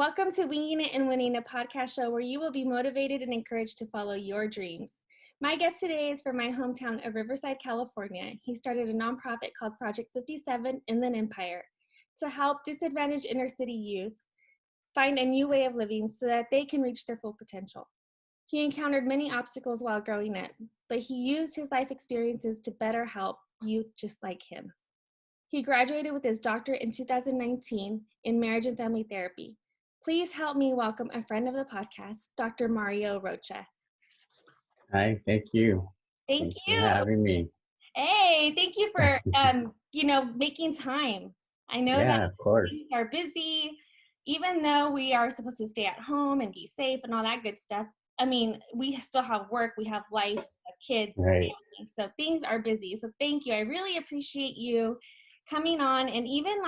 Welcome to Winging It and Winning, a podcast show where you will be motivated and encouraged to follow your dreams. My guest today is from my hometown of Riverside, California. He started a nonprofit called Project 57 Inland Empire to help disadvantaged inner city youth find a new way of living so that they can reach their full potential. He encountered many obstacles while growing up, but he used his life experiences to better help youth just like him. He graduated with his doctorate in 2019 in marriage and family therapy. Please help me welcome a friend of the podcast, Dr. Mario Rocha. Hi, thank you. Thank Thanks you. for having me. Hey, thank you for making time. I know that Yeah, of course. things are busy, even though we are supposed to stay at home and be safe and all that good stuff. I mean, we still have work, we have life, kids, Right. family, so things are busy. So thank you. I really appreciate you coming on and even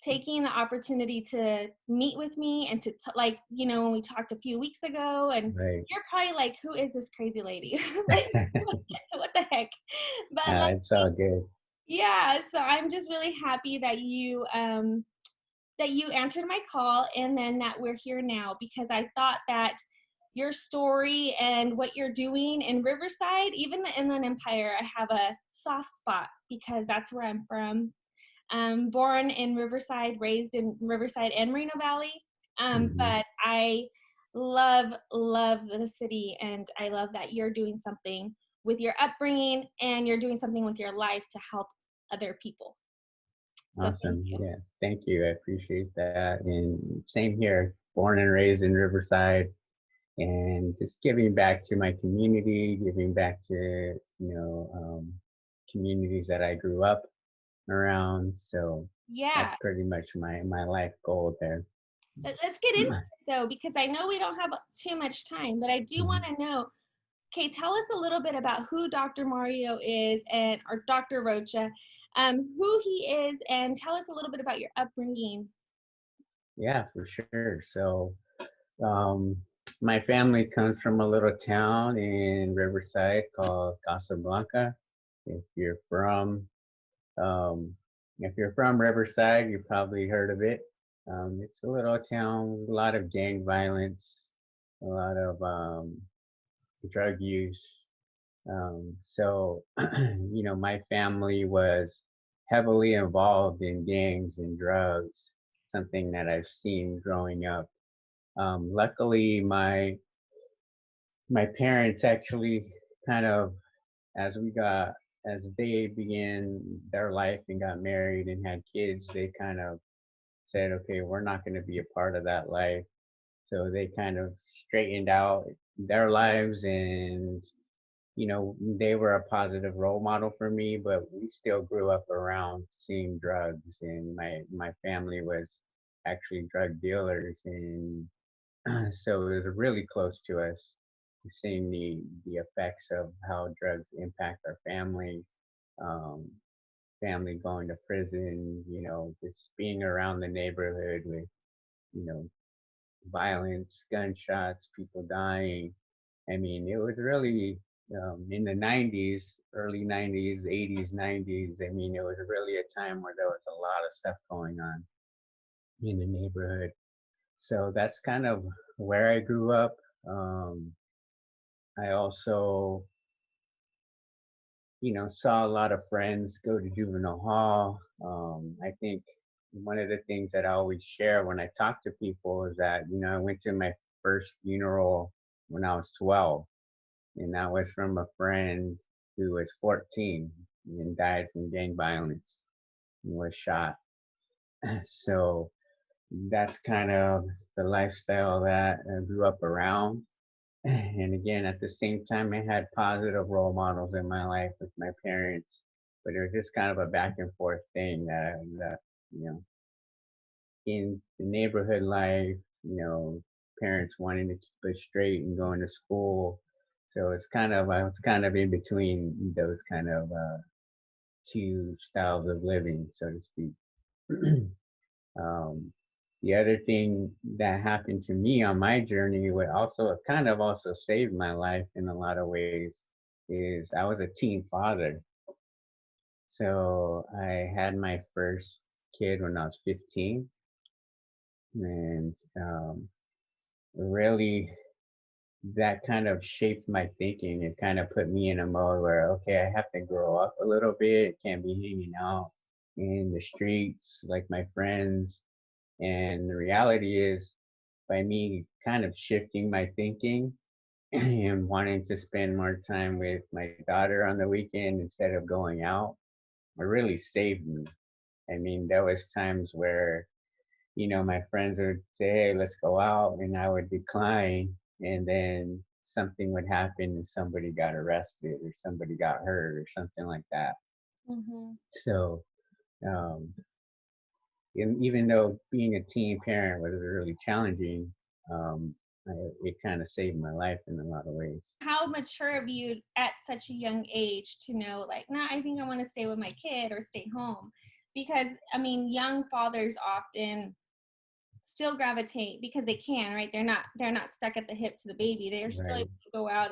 taking the opportunity to meet with me and to when we talked a few weeks ago, and Right. you're probably like, who is this crazy lady? Like, what the heck? But It's all good. yeah, so I'm just really happy that you answered my call and then that we're here now, because I thought that your story and what you're doing in Riverside, even the Inland Empire, I have a soft spot because that's where I'm from. Born in Riverside, raised in Riverside and Moreno Valley. Mhm. But I love the city, and I love that you're doing something with your upbringing and you're doing something with your life to help other people. So thank Awesome. you. Yeah, thank you. I appreciate that. And same here, born and raised in Riverside, and just giving back to my community, giving back to, communities that I grew up around. So that's Yes. pretty much my life goal there. Let's get into it though, because I know we don't have too much time, but I do want Mhm. to know. Okay, tell us a little bit about who Dr. Mario is, or Dr. Rocha, who he is, and tell us a little bit about your upbringing. Yeah, for sure. So, Um, my family comes from a little town in Riverside called Casablanca. If you're from um, if you're from Riverside, you probably heard of it. It's a little town, a lot of gang violence, a lot of drug use. So, my family was heavily involved in gangs and drugs, something that I've seen growing up. Luckily, my parents actually kind of, as we got as they began their life and got married and had kids, they kind of said, okay, we're not going to be a part of that life. So they kind of straightened out their lives, and they were a positive role model for me, but we still grew up around seeing drugs, and my family was actually drug dealers, and so it was really close to us, seeing the effects of how drugs impact our family, um, family going to prison, just being around the neighborhood with, you know, violence, gunshots, people dying. I mean, it was really in the 90s, early 90s, 80s, 90s. I mean, it was really a time where there was a lot of stuff going on in the neighborhood. So that's kind of where I grew up. Um, I also, saw a lot of friends go to juvenile hall. I think one of the things that I always share when I talk to people is that, I went to my first funeral when I was 12, and that was from a friend who was 14 and died from gang violence and was shot. So that's kind of the lifestyle that I grew up around. And again, at the same time, I had positive role models in my life with my parents, but it was just kind of a back and forth thing that you know, in the neighborhood life, parents wanting to keep us straight and going to school. So I was kind of in between those kind of two styles of living, so to speak. Um, the other thing that happened to me on my journey, what also kind of also saved my life in a lot of ways, is I was a teen father. So I had my first kid when I was 15, and really that kind of shaped my thinking. It kind of put me in a mode where, okay, I have to grow up a little bit. Can't be hanging out in the streets like my friends. And the reality is, by me kind of shifting my thinking and wanting to spend more time with my daughter on the weekend instead of going out, it really saved me. I mean, there was times where, my friends would say, "Hey, let's go out," and I would decline, and then something would happen and somebody got arrested or somebody got hurt or something like that. Hmm. So, um, and even though being a teen parent was really challenging, it kind of saved my life in a lot of ways. How mature of you at such a young age to know, like, nah, I think I want to stay with my kid or stay home? Because I mean, young fathers often still gravitate because they can, right? They're not stuck at the hip to the baby. They're still able Right, to go out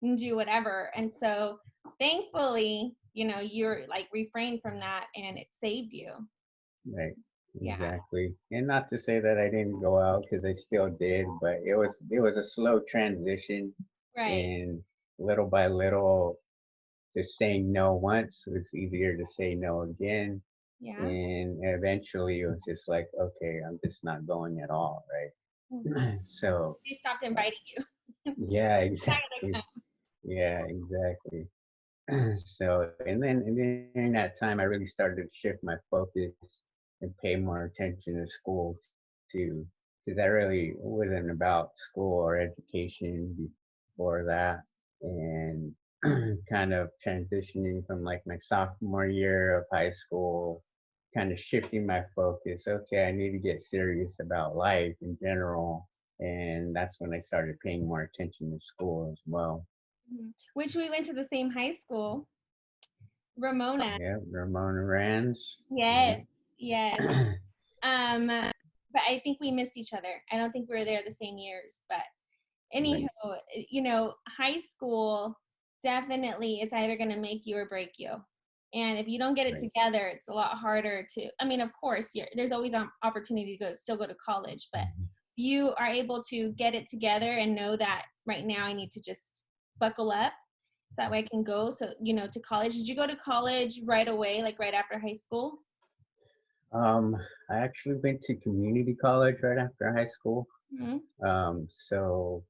and do whatever. And so thankfully, you're like refrained from that and it saved you. right, Yeah. exactly. And not to say that I didn't go out because I still did, but it was a slow transition, Right. and little by little, just saying no once was easier to say no again. Yeah. And eventually it was just like, okay, I'm just not going at all, Hmm. right? So, They stopped uh, inviting you. yeah, Not gonna exactly. come. Yeah, exactly. So, and then during that time, I really started to shift my focus and pay more attention to school too, because I really wasn't about school or education before that, and kind of transitioning from like my sophomore year of high school, kind of shifting my focus. Okay, I need to get serious about life in general, and that's when I started paying more attention to school as well. Mhm. Which we went to the same high school, Ramona. Yeah, Ramona Rands. Yes, Yeah. yes. But I think we missed each other. I don't think we were there the same years. But anywho, Right, high school definitely is either going to make you or break you. And if you don't get it right. together, it's a lot harder to. I mean, of course, there's always an opportunity to still go to college, but Mhm. you are able to get it together and know that right now I need to just buckle up so that way I can go. So, to college. Did you go to college right away, like right after high school? Um, I actually went to community college right after high school. Hmm. So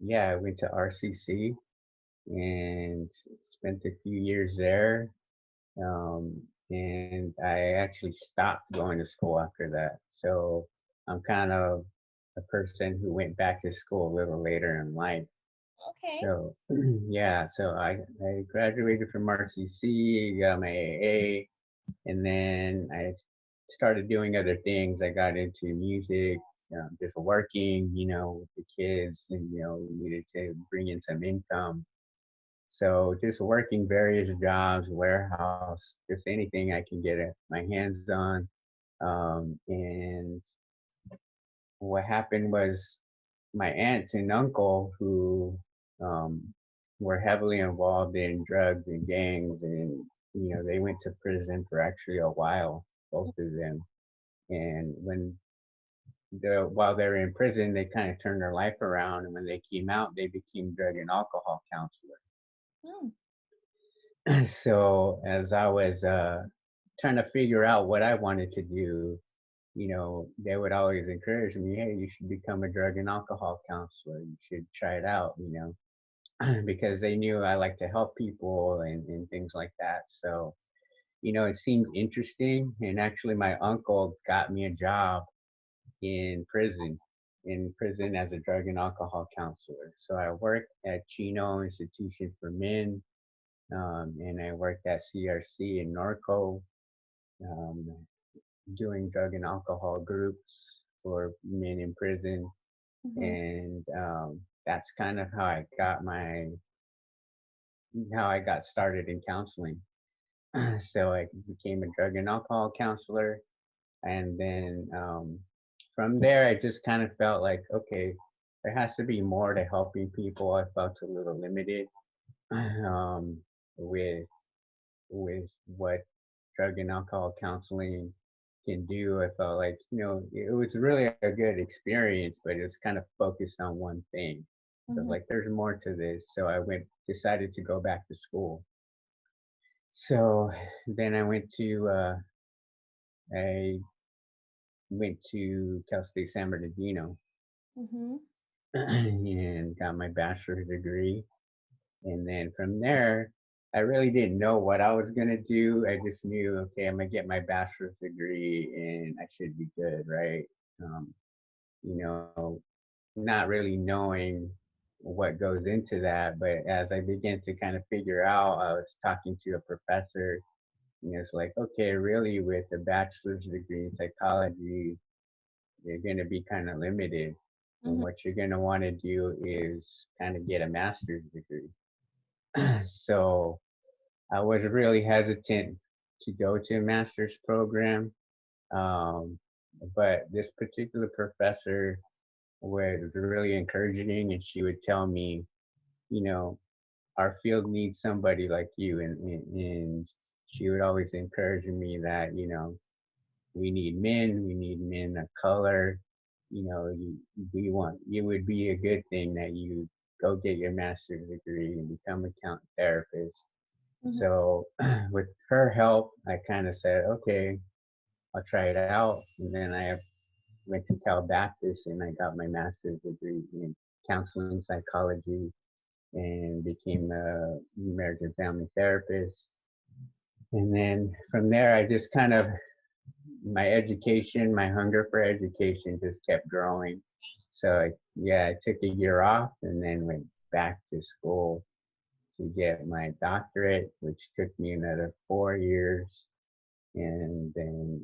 yeah, I went to RCC and spent a few years there. And I actually stopped going to school after that. So I'm kind of a person who went back to school a little later in life. Okay. So yeah, so I graduated from RCC, got my AA, and then I started doing other things. I got into music, just working, with the kids, and needed to bring in some income. So just working various jobs, warehouse, just anything I can get my hands on. And what happened was my aunt and uncle, who um, were heavily involved in drugs and gangs, and they went to prison for actually a while, both of them. And while they were in prison, they kind of turned their life around, and when they came out, they became drug and alcohol counselors. Hmm. So as I was trying to figure out what I wanted to do, they would always encourage me, "Hey, you should become a drug and alcohol counselor. You should try it out," because they knew I like to help people and things like that. So, it seemed interesting. And actually, my uncle got me a job in prison, as a drug and alcohol counselor. So I worked at Chino Institution for Men, and I worked at CRC in Norco, um, doing drug and alcohol groups for men in prison. Hmm. And that's kind of how I got started in counseling. So I became a drug and alcohol counselor, and then from there I just kind of felt like, okay, there has to be more to helping people. I felt a little limited um, with what drug and alcohol counseling can do. I felt like, it was really a good experience, but it was kind of focused on one thing. So Mm-hmm. like, there's more to this. So decided to go back to school. So then I went to Cal State San Bernardino Mm-hmm. and got my bachelor's degree. And then from there, I really didn't know what I was gonna do. I just knew, okay, I'm gonna get my bachelor's degree and I should be good, right? Um, you know, not really knowing what goes into that, but as I began to kind of figure out, I was talking to a professor, and it's like, okay, really, with a bachelor's degree in psychology, you're gonna be kind of limited. And Mm-hmm. what you're gonna want to do is kind of get a master's degree. So I was really hesitant to go to a master's program. Um, but this particular professor was really encouraging, and she would tell me, you know, our field needs somebody like you. And she would always encourage me that, we need men of color. It would be a good thing that you go get your master's degree and become a counselor therapist. Mm-hmm. So with her help, I kind of said, okay, I'll try it out. And then I went to Cal Baptist and I got my master's degree in counseling psychology and became a marriage and family therapist. And then from there, I just kind of, my education, my hunger for education just kept growing. So yeah, I took a year off and then went back to school to get my doctorate, which took me another 4 years. And then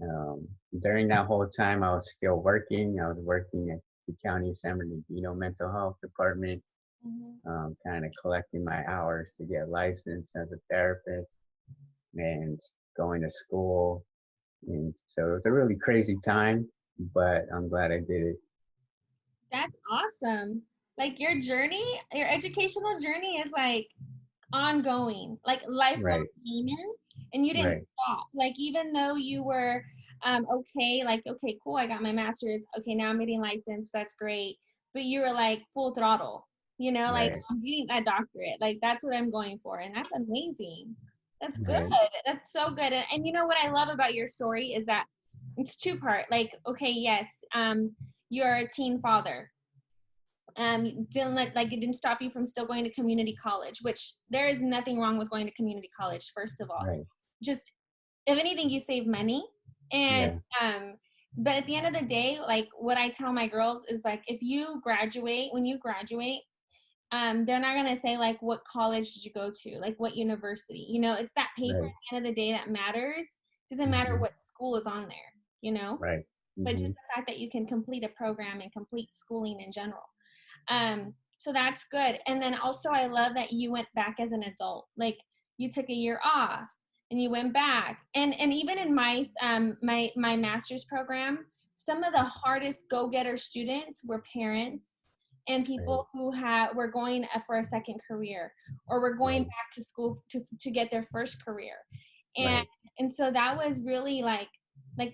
during that whole time, I was still working. I was working at the County San Bernardino Mental Health Department, Mm-hmm. kind of collecting my hours to get licensed as a therapist and going to school. And so it was a really crazy time, but I'm glad I did it. That's awesome. Like your journey, your educational journey is like ongoing, like lifelong Right, learner, and you didn't right, stop. Like even though you were okay, like okay, cool, I got my master's. Okay, now I'm getting licensed. That's great. But you were like full throttle, like right, I'm getting that doctorate. Like that's what I'm going for, and that's amazing. That's good. right, That's so good. And you know what I love about your story is that it's two part. Like okay, yes, you're a teen father, didn't let like it didn't stop you from still going to community college, which there is nothing wrong with going to community college. First of all, right. just if anything, you save money. And Yeah, but at the end of the day, like what I tell my girls is like if you graduate, when you graduate, they're not gonna say like what college did you go to, like what university. It's that paper right. at the end of the day that matters. Doesn't matter Hmm. what school is on there, Right. but Hmm. just the fact that you can complete a program and complete schooling in general. So that's good. And then also I love that you went back as an adult. Like you took a year off and you went back. And even in my master's program, some of the hardest go-getter students were parents and Right, people who were going for a second career or were going right, back to school to get their first career. And right, and so that was really like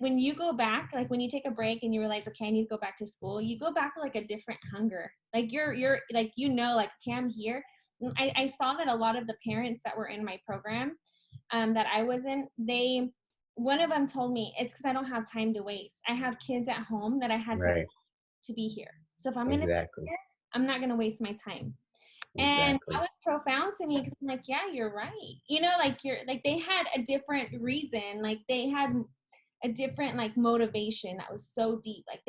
when you go back, like when you take a break and you realize, okay, I need to go back to school, you go back with like a different hunger. Like you're like, like, okay, I'm here. I saw that a lot of the parents that were in my program, that I was in, one of them told me it's because I don't have time to waste. I have kids at home that I had right. to be here. So if I'm gonna be Exactly, here, I'm not gonna waste my time. And that exactly. was profound to me because I'm like, yeah, you're right. Like you're like they had a different reason, like they had a different like motivation that was so deep. Like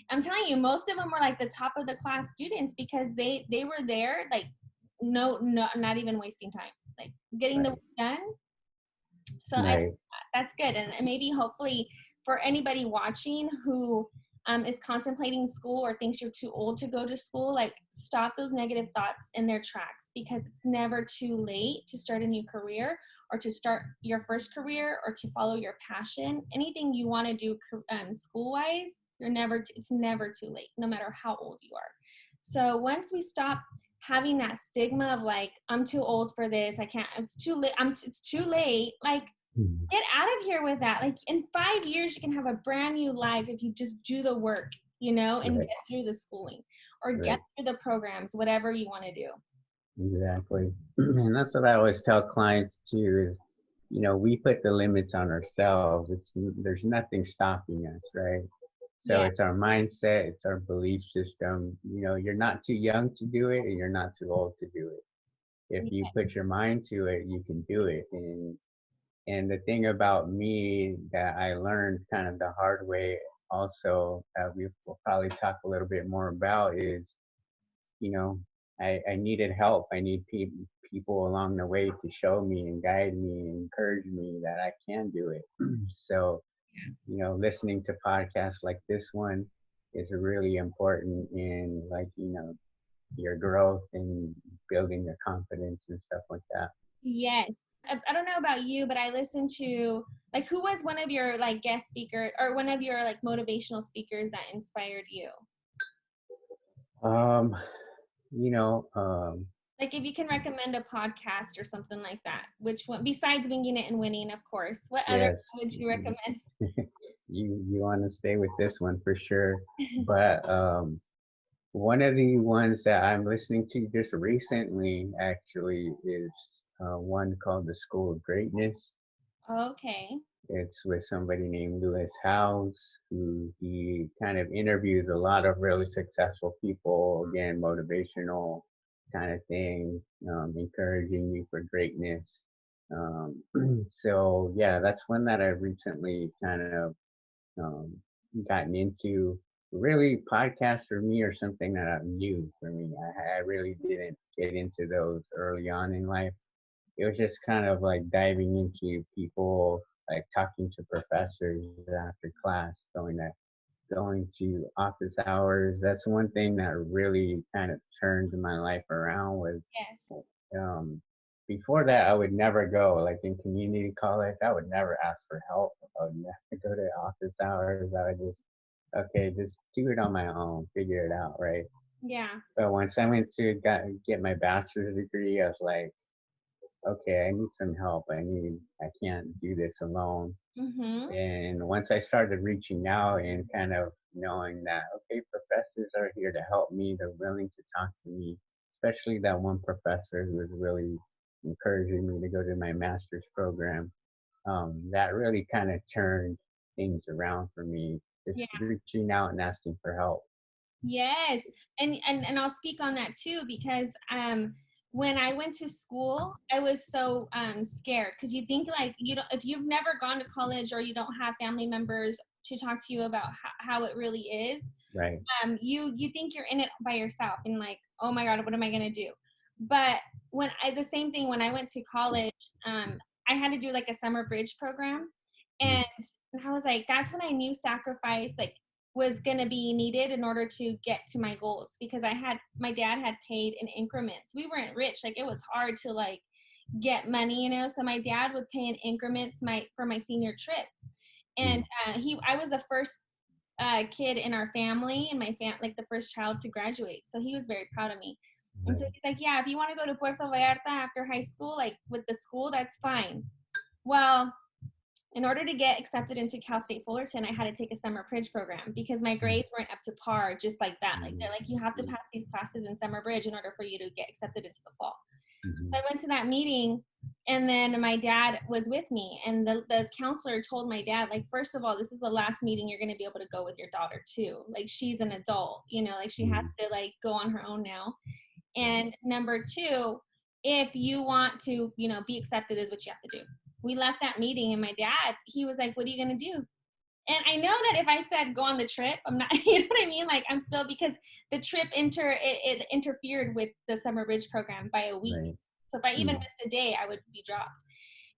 I'm telling you, most of them were like the top of the class students because they were there like no, not even wasting time, like getting the Right, work done. So right, that's good. And maybe hopefully for anybody watching who is contemplating school or thinks you're too old to go to school, like stop those negative thoughts in their tracks, because it's never too late to start a new career or to start your first career or to follow your passion. Anything you want to do school wise, it's never too late, no matter how old you are. So once we stop having that stigma of like, I'm too old for this, I can't, it's too late, it's too late, like Mhm. Get out of here with that. Like in 5 years, you can have a brand new life if you just do the work, and Right, get through the schooling or get right, through the programs, whatever you want to do. exactly. And that's what I always tell clients too is, we put the limits on ourselves. There's nothing stopping us, right? So Yeah. it's our mindset, it's our belief system. You're not too young to do it and you're not too old to do it. If you Yeah. put your mind to it, you can do it. And the thing about me that I learned kind of the hard way also, we will probably talk a little bit more about is, you know, I needed help. I need people along the way to show me and guide me and encourage me that I can do it. So, listening to podcasts like this one is really important in, like, your growth and building your confidence and stuff like that. Yes. I don't know about you, but I listened to, like, who was one of your like guest speaker or one of your like motivational speakers that inspired you? Um, you know, um, Like if you can recommend a podcast or something like that, which one besides Winging It and Winning, of course, what other yes, would you recommend? you want to stay with this one for sure. But one of the ones that I'm listening to just recently actually is one called The School of Greatness. Okay. It's with somebody named Lewis Howes, who he kind of interviews a lot of really successful people, again, motivational kind of thing, encouraging you for greatness. Um, so, yeah, that's one that I've recently kind of um, gotten into. Really, podcasts for me are something that are new for me. I really didn't get into those early on in life. It was just kind of like diving into people, like talking to professors after class, going to office hours. That's one thing that really kind of turned my life around was Yes. um, before that I would never go. Like in community college, I would never ask for help. I would never go to office hours. I would just, okay, just do it on my own, figure it out, right? Yeah. But once I went to get my bachelor's degree, I was like, okay, I need some help. I can't do this alone. Mhm. And once I started reaching out and kind of knowing that, okay, professors are here to help me, they're willing to talk to me, especially that one professor who was really encouraging me to go to my master's program. That really kind of turned things around for me, just Yeah. reaching out and asking for help. Yes. And I'll speak on that too because when I went to school, I was so scared because you think like you don't if you've never gone to college or you don't have family members to talk to you about how it really is, Right. you think you're in it by yourself and like, oh my god, what am I gonna do? But the same thing when I went to college, I had to do like a summer bridge program, Mm. and I was like, that's when I knew sacrifice like was gonna be needed in order to get to my goals because my dad had paid in increments. We weren't rich, like it was hard to like get money, so my dad would pay in increments for my senior trip, and Mm. I was the first kid in our family and like the first child to graduate. So he was very proud of me. And so Right. he's like, yeah, if you want to go to Puerto Vallarta after high school, like with the school, that's fine. Well, in order to get accepted into Cal State Fullerton, I had to take a summer bridge program because my Mm. grades weren't up to par just like that. Like Mm. they're like, you have to Mm. pass these classes in summer bridge in order for you to get accepted into the fall. Mhm. So I went to that meeting and then my dad was with me and the counselor told my dad, like, first of all, this is the last meeting you're going to be able to go with your daughter too. Like she's an adult, like she has Mm. to like go on her own now. Right. And number two, if you want to, be accepted is what you have to do. We left that meeting and my dad, he was like, what are you going to do? And I know that if I said go on the trip, I'm not, you know what I mean? Like I'm still, because the trip it interfered with the summer bridge program by a week. Right. So if I even Mm. missed a day, I would be dropped.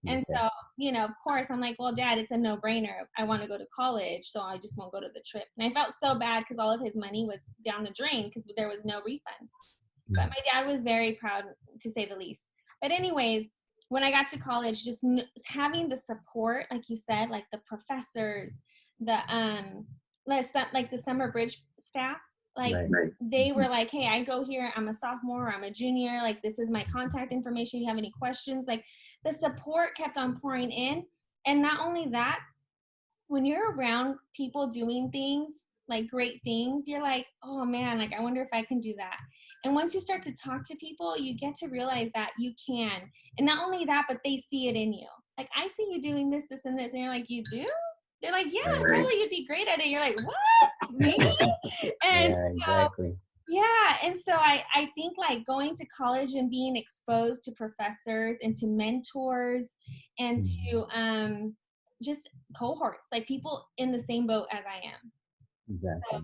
And Okay. so, of course, I'm like, well, dad, it's a no brainer. I want to go to college, so I just won't go to the trip. And I felt so bad because all of his money was down the drain because there was no refund. But Mm. my dad was very proud, to say the least. But anyways, when I got to college, just having the support, like you said, like the professors, the like the summer bridge staff, like Right. they were like, hey, I go here, I'm a sophomore, I'm a junior, like this is my contact information, you have any questions, like the support kept on pouring in. And not only that, when you're around people doing things like great things, you're like, oh man, like I wonder if I can do that. And once you start to talk to people, you get to realize that you can. And not only that, but they see it in you. Like, I see you doing this, this, and this. And you're like, you do? They're like, yeah, Right. totally, you'd be great at it. You're like, what? Me? And Yeah, so, exactly. yeah. And so I think like going to college and being exposed to professors and to mentors and Mhm. to just cohorts, like people in the same boat as I am. So Exactly.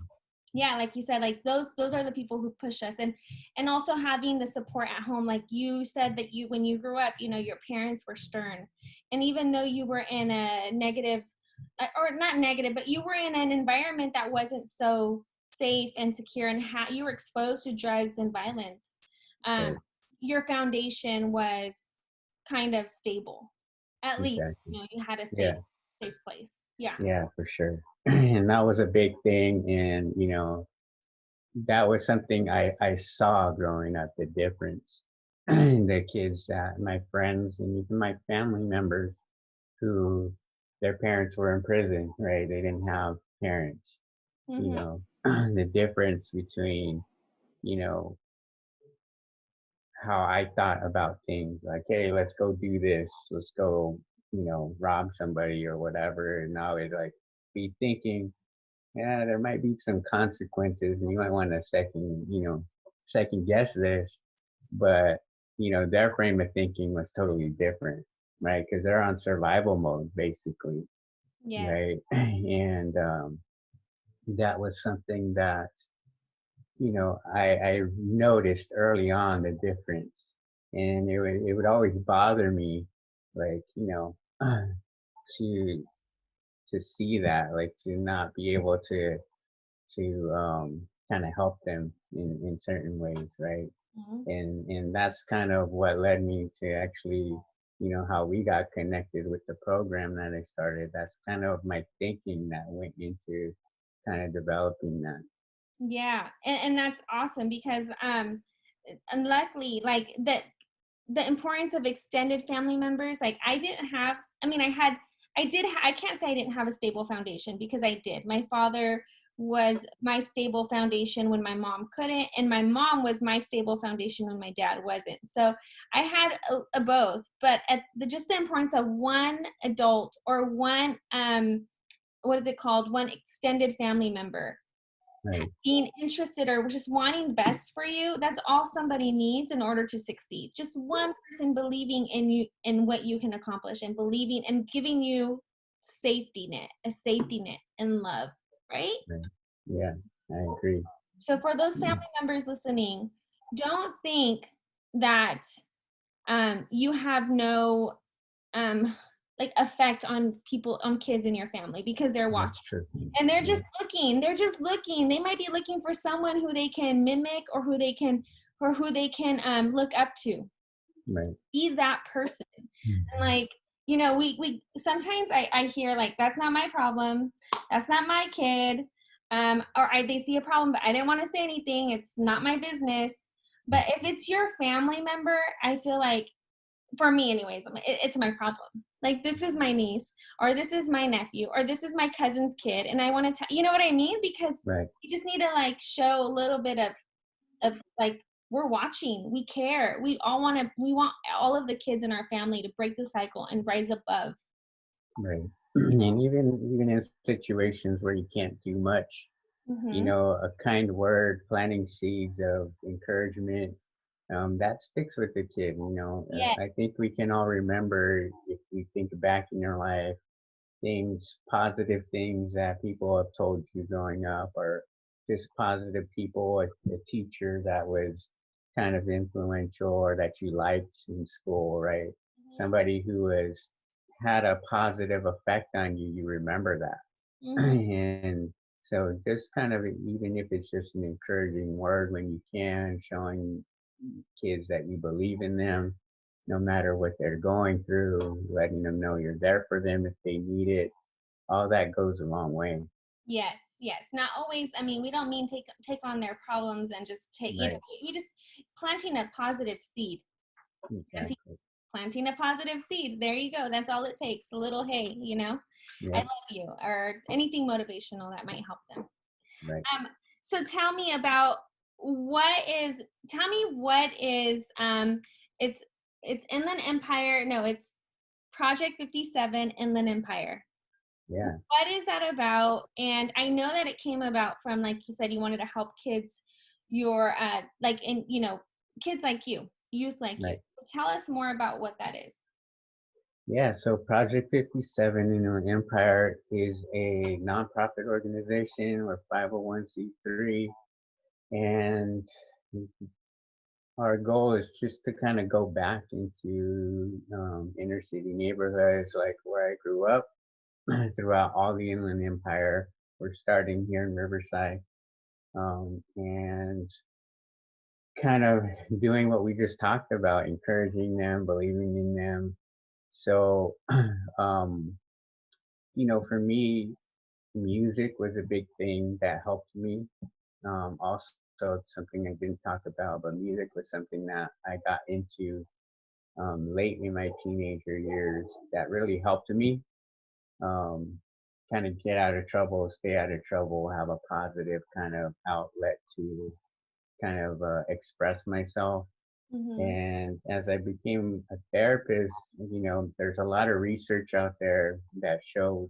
yeah, like you said, like those are the people who push us. And also having the support at home. Like you said that you, when you grew up, you know, your parents were stern. And even though you were in a negative, or not negative, but you were in an environment that wasn't so safe and secure, and you were exposed to drugs and violence, um, Right. your foundation was kind of stable. At least, Exactly. you know, you had a safe Yeah. safe place. Yeah. Yeah, for sure. And that was a big thing. And, that was something I saw growing up, the difference. The kids that my friends and even my family members who their parents were in prison, right? They didn't have parents, Hmm. the difference between, you know, how I thought about things like, hey, let's go do this, let's go, rob somebody or whatever. And now it like be thinking, yeah, there might be some consequences and you might want to second guess this. But, their frame of thinking was totally different, right? Because they're on survival mode, basically, Yes. right? And that was something that, I noticed early on the difference. And it would always bother me, like, to see that, like to not be able to kind of help them in certain ways, right? Mhm. And that's kind of what led me to actually, how we got connected with the program that I started. That's kind of my thinking that went into kind of developing that. Yeah, and that's awesome because and luckily, like the importance of extended family members, like I didn't have, I mean, I can't say I didn't have a stable foundation, because I did. My father was my stable foundation when my mom couldn't, and my mom was my stable foundation when my dad wasn't. So I had a both, but just the importance of one adult, or one what is it called, one extended family member Right, being interested or just wanting best for you. That's all somebody needs in order to succeed. Just one person believing in you, in what you can accomplish, and believing and giving you a safety net and love, right? right. Yeah, I agree. So for those family members listening, don't think that you have no um like effect on people, on kids in your family, because they're That's watching. true. And Yeah, they're just looking, they might be looking for someone who they can mimic, or who they can look up to. right. Be that person. And Mhm. like, you know, we sometimes I hear like, that's not my problem, that's not my kid, they see a problem but I didn't want to say anything, it's not my business. But if it's your family member, I feel like, for me anyways, it's my problem. Like, this is my niece, or this is my nephew, or this is my cousin's kid, and I want to tell, you know what I mean? Because Right, you just need to like show a little bit of like, we're watching, we care, we want all of the kids in our family to break the cycle and rise above. right. And even in situations where you can't do much, Hmm. a kind word, planting seeds of encouragement, that sticks with the kid. Yeah. I think we can all remember, if we think back in your life, things, positive things that people have told you growing up, or just positive people, a teacher that was kind of influential or that you liked in school, right? Hmm. Somebody who has had a positive effect on you, you remember that. Hmm. And so just kind of, even if it's just an encouraging word when you can, showing kids that you believe in them, no matter what they're going through, letting them know you're there for them if they need it, all that goes a long way. Yes, yes. Not always. I mean, we don't mean take on their problems and just take, you know, Right. we just planting a positive seed. Planting Exactly. planting a positive seed. There you go. That's all it takes. A little hey, I Yep. love you, or anything motivational that might help them. Right. Um, so tell me about tell me what is, it's, Inland Empire. No, it's Project 57 Inland Empire. Yeah. What is that about? And I know that it came about from, like you said, you wanted to help kids, your, like, in, kids like you, youth like you. Right. Tell us more about what that is. Yeah. So Project 57 in our Empire is a nonprofit organization. We're 501c3, and our goal is just to kind of go back into inner city neighborhoods like where I grew up throughout all the Inland Empire. We're starting here in Riverside, and kind of doing what we just talked about, encouraging them, believing in them. So, um, for me, music was a big thing that helped me. Also, it's something I didn't talk about, but music was something that I got into late in my teenager years that really helped me um, kind of get out of trouble, stay out of trouble, have a positive kind of outlet to kind of express myself. Mm-hmm. And as I became a therapist, there's a lot of research out there that shows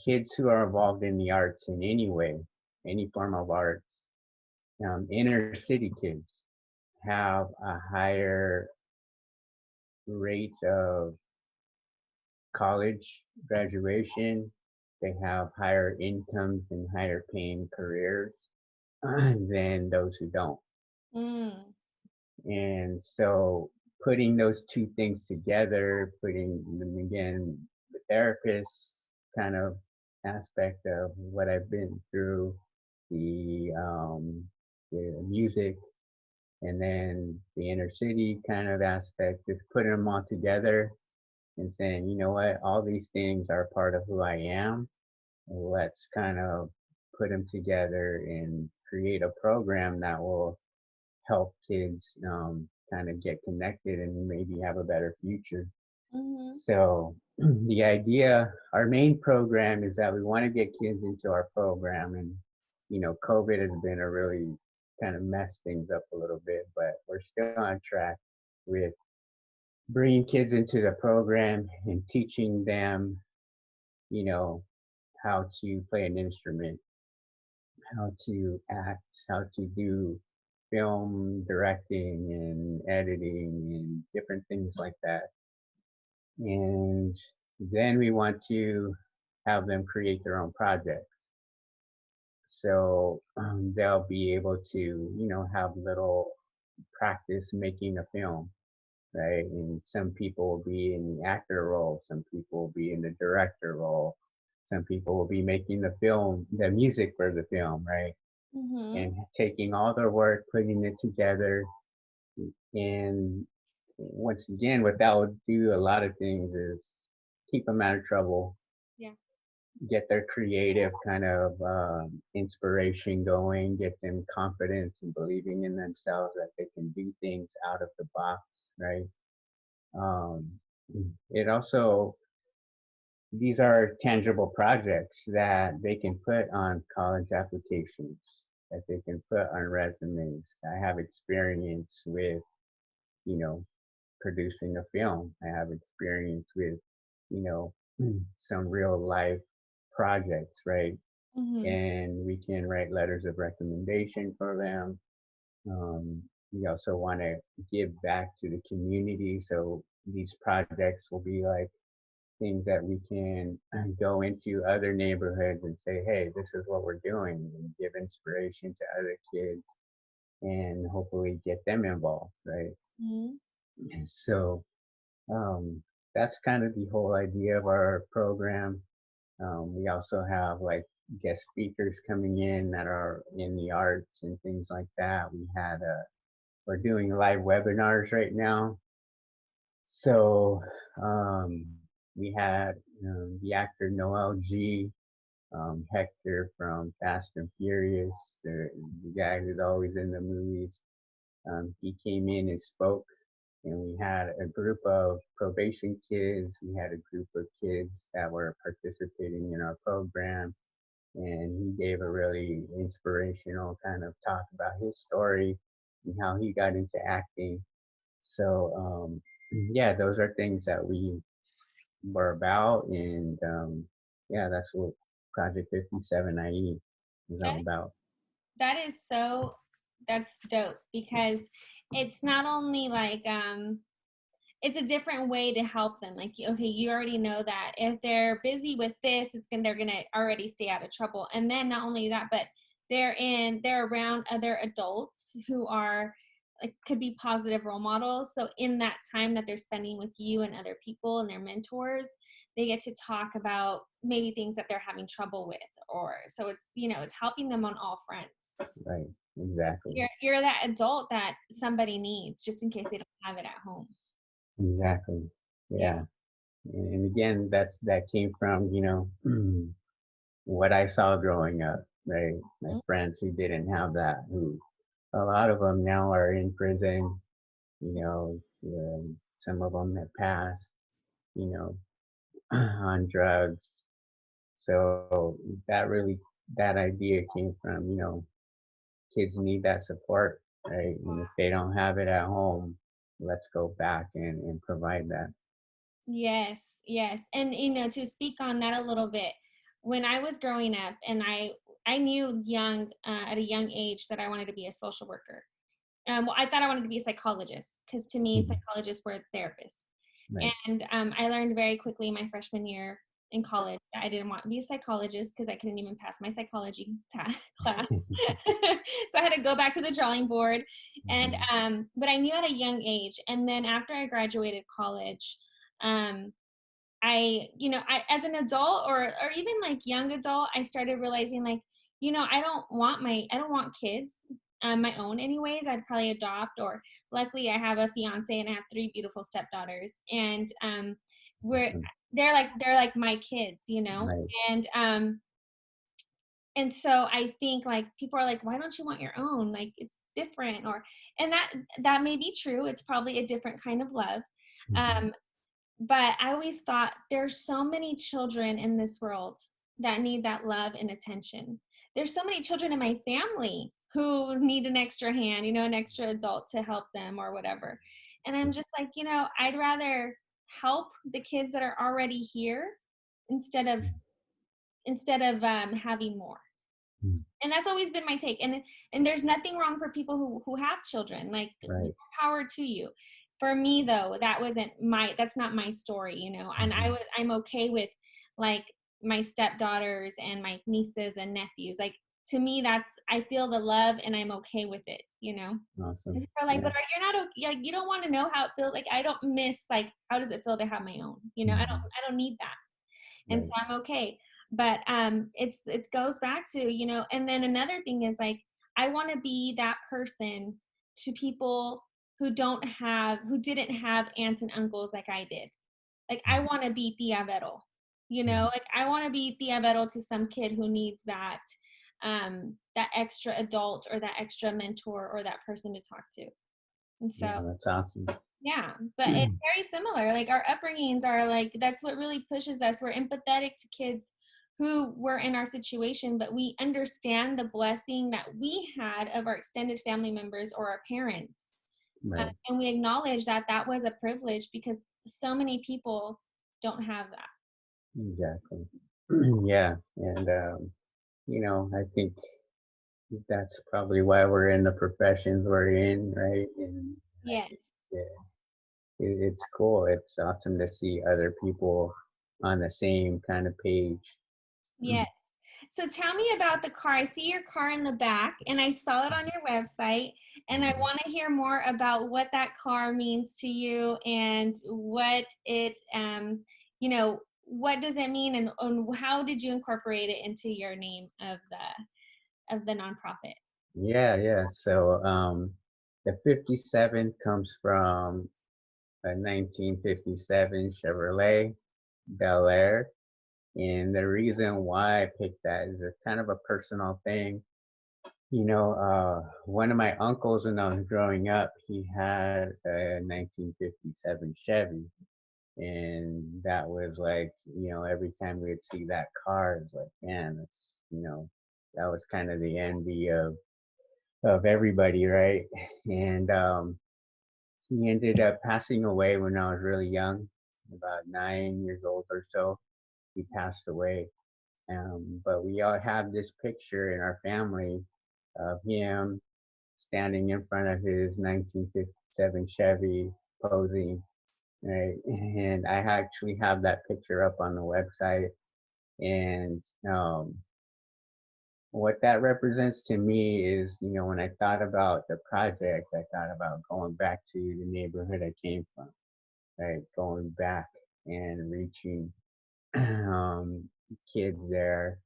kids who are involved in the arts in any way, any form of arts, inner city kids have a higher rate of college graduation. They have higher incomes and higher paying careers than those who don't. Mm. And so putting those two things together, putting them again, the therapist kind of aspect of what I've been through, the the music, and then the inner city kind of aspect, just putting them all together and saying, you know what, all these things are part of who I am. Let's kind of put them together and create a program that will help kids kind of get connected and maybe have a better future. Mm-hmm. So the idea, our main program is that we want to get kids into our program, and COVID has been a really kind of messed things up a little bit, but we're still on track with bringing kids into the program and teaching them, you know, how to play an instrument, how to act, how to do film directing and editing and different things like that. And then we want to have them create their own projects. So they'll be able to, have little practice making a film, right? And some people will be in the actor role, some people will be in the director role, some people will be making the film, the music for the film, right? Mm-hmm. And taking all their work, putting it together. And once again, what that would do a lot of things is keep them out of trouble, Yeah. get their creative kind of inspiration going, get them confidence and believing in themselves that they can do things out of the box, right? Um, it also, these are tangible projects that they can put on college applications, that they can put on resumes. I have experience with, you know, producing a film. I have experience with, you know, some real life projects, right? Mm-hmm. And we can write letters of recommendation for them. We also want to give back to the community. So these projects will be like things that we can go into other neighborhoods and say, hey, this is what we're doing, and give inspiration to other kids and hopefully get them involved, right? Mm-hmm. So um, that's kind of the whole idea of our program. We also have like guest speakers coming in that are in the arts and things like that. We're doing live webinars right now. So we had the actor Noel G, Hector from Fast and Furious, the guy who's always in the movies. He came in and spoke and we had a group of probation kids. We had a group of kids that were participating in our program, and he gave a really inspirational kind of talk about his story and how he got into acting. So yeah, those are things that we were about, and yeah, that's what Project 57 IE is all That about. that is so that's dope because it's not only like it's a different way to help them. Like, okay, you already know that if they're busy with this, they're gonna already stay out of trouble. And then not only that, but they're around other adults who are like could be positive role models. So in that time that they're spending with you and other people and their mentors, they get to talk about maybe things that they're having trouble with, or so it's it's helping them on all fronts. Right, exactly, You're that adult that somebody needs just in case they don't have it at home. exactly. Yeah. Yeah, and again, that came from what I saw growing up. Right, my friends who didn't have that, who a lot of them now are in prison. Some of them have passed. You know, on drugs. So that really that idea came from kids need that support, right? And if they don't have it at home, let's go back and provide that. Yes, yes. And to speak on that a little bit, when I was growing up and I knew at a young age that I wanted to be a social worker. Well, I thought I wanted to be a psychologist because to me, Mhm. psychologists were therapists. Right. And I learned very quickly my freshman year in college that I didn't want to be a psychologist because I couldn't even pass my psychology class. So I had to go back to the drawing board. And Mhm. but I knew at a young age. And then after I graduated college, um, I as an adult or even like young adult, I started realizing like, I don't want kids, my own anyways. I'd probably adopt or luckily I have a fiance and I have three beautiful stepdaughters and we're Awesome. they're like my kids, Right. and and so I think like people are like, why don't you want your own? Like it's different and that may be true. It's probably a different kind of love. Mhm. Um, but I always thought there's so many children in this world that need that love and attention. There's so many children in my family who need an extra hand, an extra adult to help them or whatever. And I'm just like, I'd rather help the kids that are already here instead of having more. Mhm. And that's always been my take. And there's nothing wrong for people who have children, like more Right. power to you. For me though, that's not my story, and Mhm. I'm okay with like my stepdaughters and my nieces and nephews. Like to me that's I feel the love and I'm okay with it. And Awesome. people are like, Yeah. but you're not okay, like you don't want to know how it feels. Like I don't miss like how does it feel to have my own, Mhm. I don't need that. And so Right. I'm okay. But it goes back to, and then another thing is like I want to be that person to people who didn't have aunts and uncles like I did. Like I Mhm. want to be Tia Vero, Mhm. like I want to be Tia Vero to some kid who needs that extra adult or that extra mentor or that person to talk to. And Yeah, so that's awesome. yeah, but it's very similar. Like our upbringings are like that's what really pushes us. We're empathetic to kids who were in our situation, but we understand the blessing that we had of our extended family members or our parents. Right. And we acknowledge that that was a privilege because so many people don't have that. Exactly. Yeah. And I think that's probably why we're in the professions we're in, right? And I think Yes. it's cool. It's awesome to see other people on the same kind of page. Yes. So tell me about the car. I see your car in the back and I saw it on your website and I Mhm. want to hear more about what that car means to you and what does it mean and how did you incorporate it into your name of the nonprofit? Yeah, yeah. So the 57 comes from a 1957 Chevrolet Bel Air. And the reason why I picked that is it's kind of a personal thing. One of my uncles when I was growing up, he had a 1957 Chevy, and that was like, every time we'd see that car, it's like, man, that was kind of the envy of everybody, right? And he ended up passing away when I was really young, about 9 years old or so. He passed away. But we all have this picture in our family of him standing in front of his 1957 Chevy posing, right? And I actually have that picture up on the website. And what that represents to me is, when I thought about the project, I thought about going back to the neighborhood I came from, right? Going back and reaching um, kids there.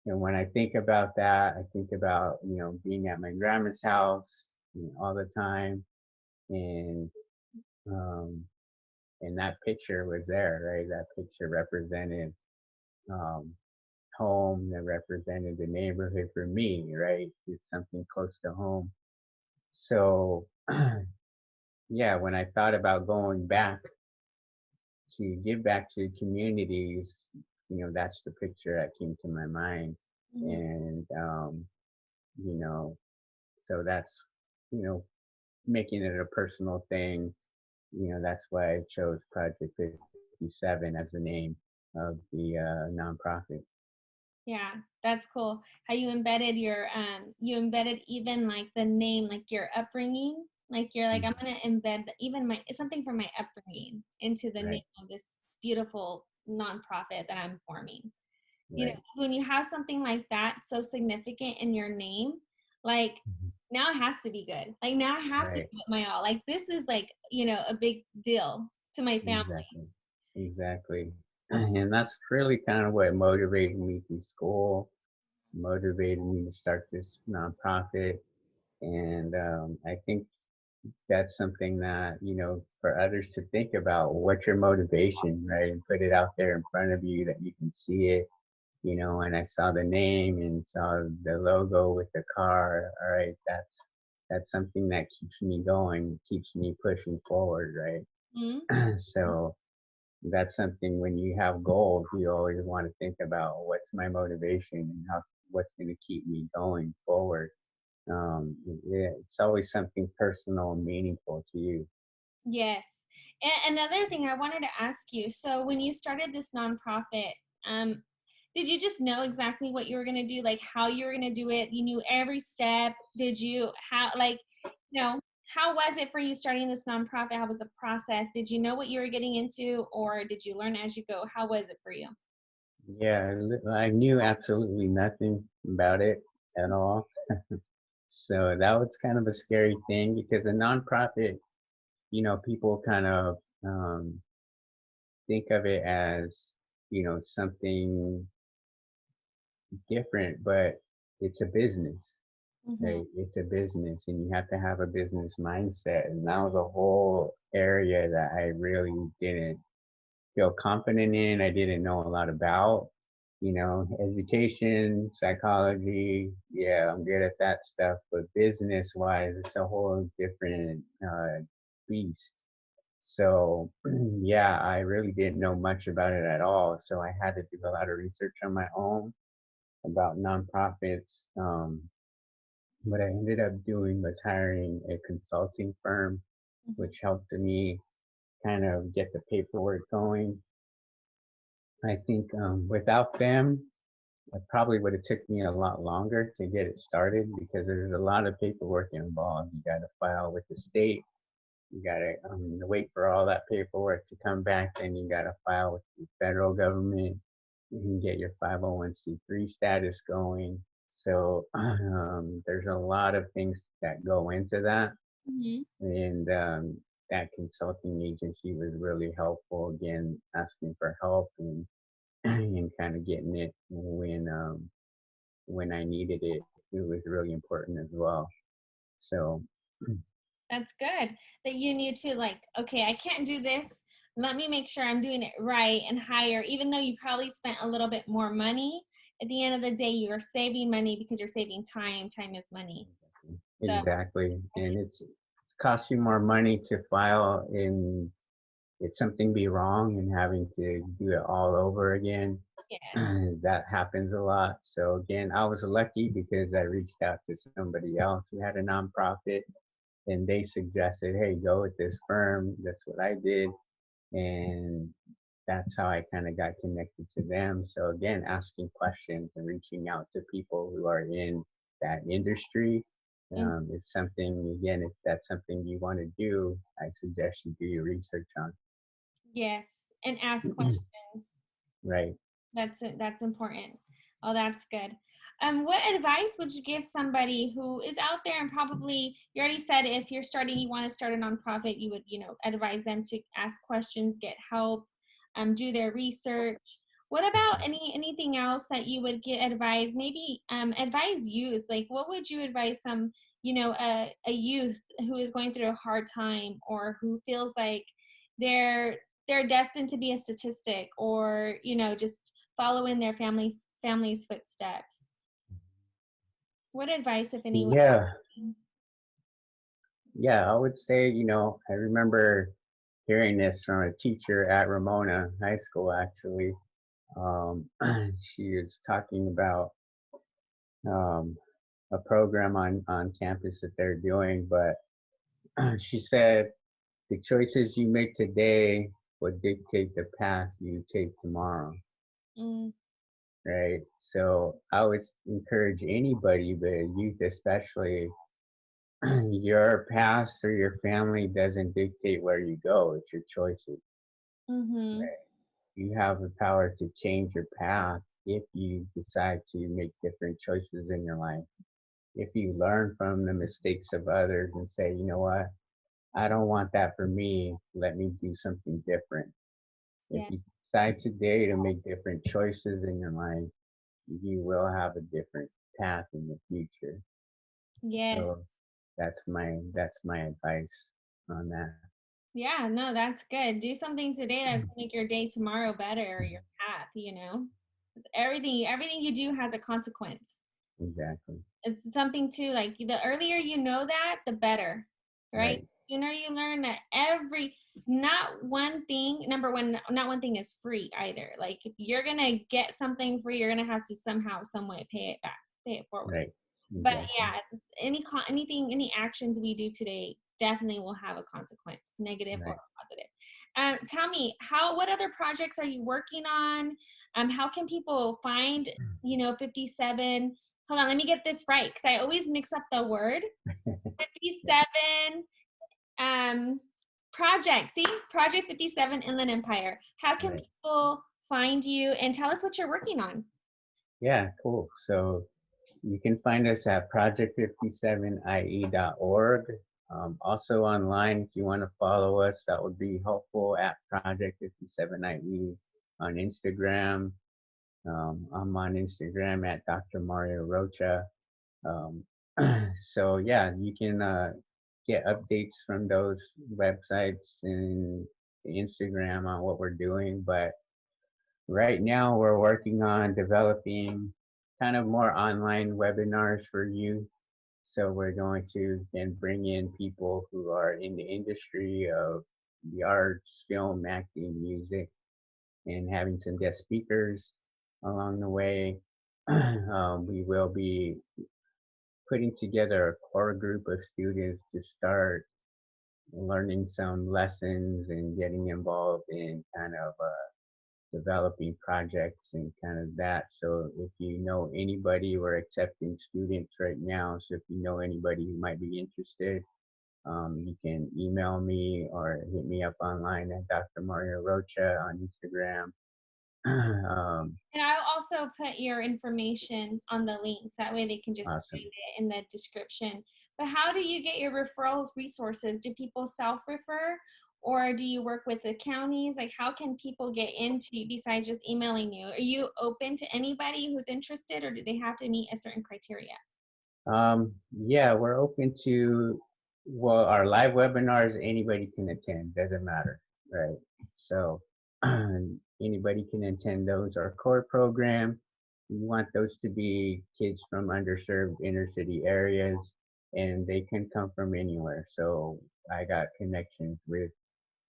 And when I think about that, I think about, being at my grandma's house, all the time. And, um, and that picture was there, right? That picture represented um, home, that represented the neighborhood for me, right? It's something close to home. So, yeah, when I thought about going back to give back to communities, that's the picture that came to my mind. Mhm. And, you know, so that's, you know, making it a personal thing. That's why I chose Project 57 as the name of the nonprofit. Yeah, that's cool. How you embedded even like the name, like your upbringing. Like you're like, I'm Mhm. gonna embed even my something from my upbringing into the name Right, of this beautiful nonprofit that I'm forming. right, 'Cause when you have something like that so significant in your name, like mhm, now it has to be good. Like now I have to right, give it my all. Like this is like, a big deal to my family. exactly, exactly. And that's really kind of what motivated me through school, motivated me to start this nonprofit. And I think that's something that, for others to think about what's your motivation, right? And put it out there in front of you that you can see it, and I saw the name and saw the logo with the car. All right, that's something that keeps me going, keeps me pushing forward, Mhm. right? So that's something when you have goals, you always want to think about what's my motivation and what's going to keep me going forward. Yeah, it's always something personal and meaningful to you. Yes. And another thing I wanted to ask you, so when you started this nonprofit, um, did you just know exactly what you were going to do, like how you were going to do it? You knew every step. Did you how like, how was it for you starting this nonprofit? How was the process? Did you know what you were getting into, or did you learn as you go? How was it for you? Yeah, I knew absolutely nothing about it at all. So that was kind of a scary thing because a nonprofit, people kind of think of it as, something different, but it's a business, Hmm. right? It's a business and you have to have a business mindset. And that was a whole area that I really didn't feel confident in. I didn't know a lot about, education, psychology. Yeah, I'm good at that stuff. But business wise, it's a whole different beast. So, yeah, I really didn't know much about it at all. So I had to do a lot of research on my own about nonprofits. What I ended up doing was hiring a consulting firm, Hmm. which helped me kind of get the paperwork going. I think without them, it probably would have took me a lot longer to get it started because there's a lot of paperwork involved. You got to file with the state. You got to wait for all that paperwork to come back. Then you got to file with the federal government. You can get your 501c3 status going. So there's a lot of things that go into that. Hmm. And that consulting agency was really helpful. Again, asking for help and and kind of getting it when I needed it. It was really important as well. So That's good that you knew to like, okay, I can't do this. Let me make sure I'm doing it right and higher, even though you probably spent a little bit more money. at the end of the day, you're saving money because you're saving time. Time is money. So Exactly. And it's cost you more money to file in if something be wrong and having to do it all over again. yes. That happens a lot. So again, I was lucky because I reached out to somebody else who had a nonprofit and they suggested, hey, go with this firm. That's what I did. And that's how I kind of got connected to them. So again, asking questions and reaching out to people who are in that industry Mm, is something. Again, if that's something you want to do, I suggest you do your research on. yes, and ask questions. Right. That's it. That's important. Oh, that's good. What advice would you give somebody who is out there and probably you already said if you're starting, you want to start a nonprofit, you would, advise them to ask questions, get help, do their research. What about anything else that you would get advice? Maybe advise youth. Like, what would you advise some, a youth who is going through a hard time or who feels like they're they're destined to be a statistic or just follow in their family's footsteps. What advice, if any, would Yeah. you? Yeah. I would say, I remember hearing this from a teacher at Ramona High School, actually. She was talking about um, a program on campus that they're doing, but she said the choices you make today will dictate the path you take tomorrow, Mm, right? So I would encourage anybody, but youth especially, your past or your family doesn't dictate where you go. It's your choices. mm-hmm. Right? You have the power to change your path if you decide to make different choices in your life. If you learn from the mistakes of others and say, you know what, I don't want that for me, let me do something different. If Yeah. you decide today to make different choices in your life, you will have a different path in the future. Yes. So that's my advice on that. Yeah, no, that's good. Do something today that's gonna make your day tomorrow better or your path. 'Cause everything you do has a consequence. Exactly. It's something too, like the earlier you know that, the better, right? Right. Sooner you learn that not one thing, number one, not one thing is free either. Like if you're gonna get something free, you're gonna have to somehow, some way pay it back, pay it forward. Right. But Exactly. yeah, anything, any actions we do today definitely will have a consequence, negative or Right. positive. Tell me, what other projects are you working on? How can people find, 57? Hold on, let me get this right because I always mix up the word. 57 um, project. See, Project 57 Inland Empire. How can Right. people find you and tell us what you're working on? Yeah, cool. So you can find us at project57ie.org. Also online, if you want to follow us, that would be helpful at Project57IE on Instagram. I'm on Instagram at Dr. Mario Rocha. Um, so yeah, you can get updates from those websites and Instagram on what we're doing. But right now, we're working on developing kind of more online webinars for you. So we're going to then bring in people who are in the industry of the arts, film, acting, music, and having some guest speakers along the way. We will be putting together a core group of students to start learning some lessons and getting involved in kind of developing projects and kind of that. So if you know anybody, we're accepting students right now. So if you know anybody who might be interested, you can email me or hit me up online at Dr. Mario Rocha on Instagram. um, And I'll also put your information on the links. That way they can just find awesome. it in the description. But how do you get your referral resources? Do people self-refer or do you work with the counties? Like how can people get into you besides just emailing you? Are you open to anybody who's interested or do they have to meet a certain criteria? Yeah, we're open to, well, our live webinars, anybody can attend, doesn't matter, right? So anybody can attend those. Our core program, we want those to be kids from underserved inner city areas, and they can come from anywhere. So I got connections with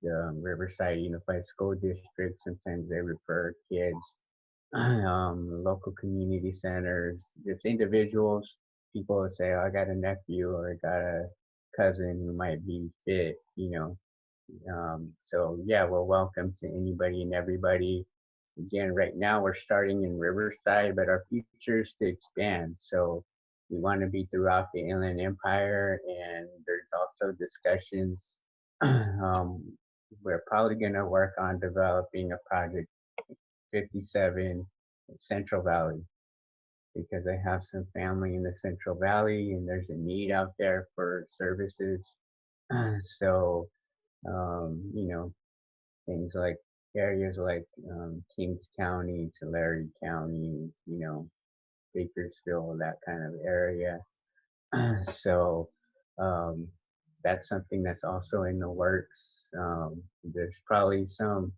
the Riverside Unified School District. Sometimes they refer kids, local community centers, just individuals. People would say, oh, I got a nephew or I got a cousin who might be fit. So yeah, we're welcome to anybody and everybody. Again, right now we're starting in Riverside, but our future is to expand. So we want to be throughout the Inland Empire, and there's also discussions. We're probably going to work on developing a project 57 in Central Valley because I have some family in the Central Valley, and there's a need out there for services. So you know, things like areas like Kings County, Tulare County, Bakersfield, that kind of area. So um, that's something that's also in the works. There's probably some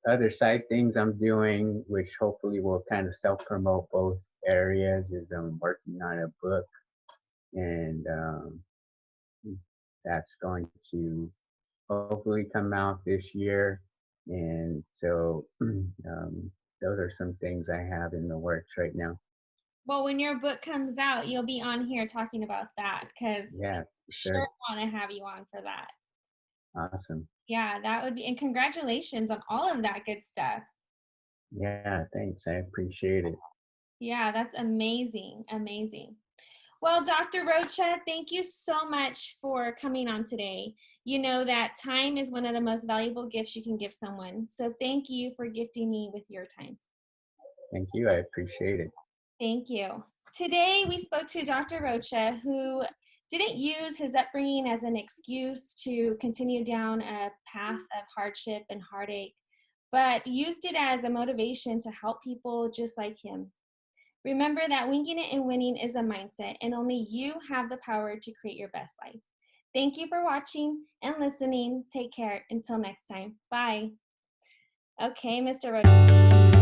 other side things I'm doing, which hopefully will kind of self promote both areas. Is I'm working on a book, and that's going to hopefully come out this year. And so those are some things I have in the works right now. Well, when your book comes out, you'll be on here talking about that because Yeah, for sure sure. want to have you on for that. Awesome. Yeah, that would be, and congratulations on all of that good stuff. Yeah, thanks. I appreciate it. Yeah, that's amazing. Amazing. Well, Dr. Rocha, thank you so much for coming on today. You know that time is one of the most valuable gifts you can give someone. So thank you for gifting me with your time. Thank you. I appreciate it. Thank you. Today we spoke to Dr. Rocha, who didn't use his upbringing as an excuse to continue down a path of hardship and heartache, but used it as a motivation to help people just like him. Remember that winging it and winning is a mindset, and only you have the power to create your best life. Thank you for watching and listening. Take care. Until next time. Bye. Okay, Mr. Rocha.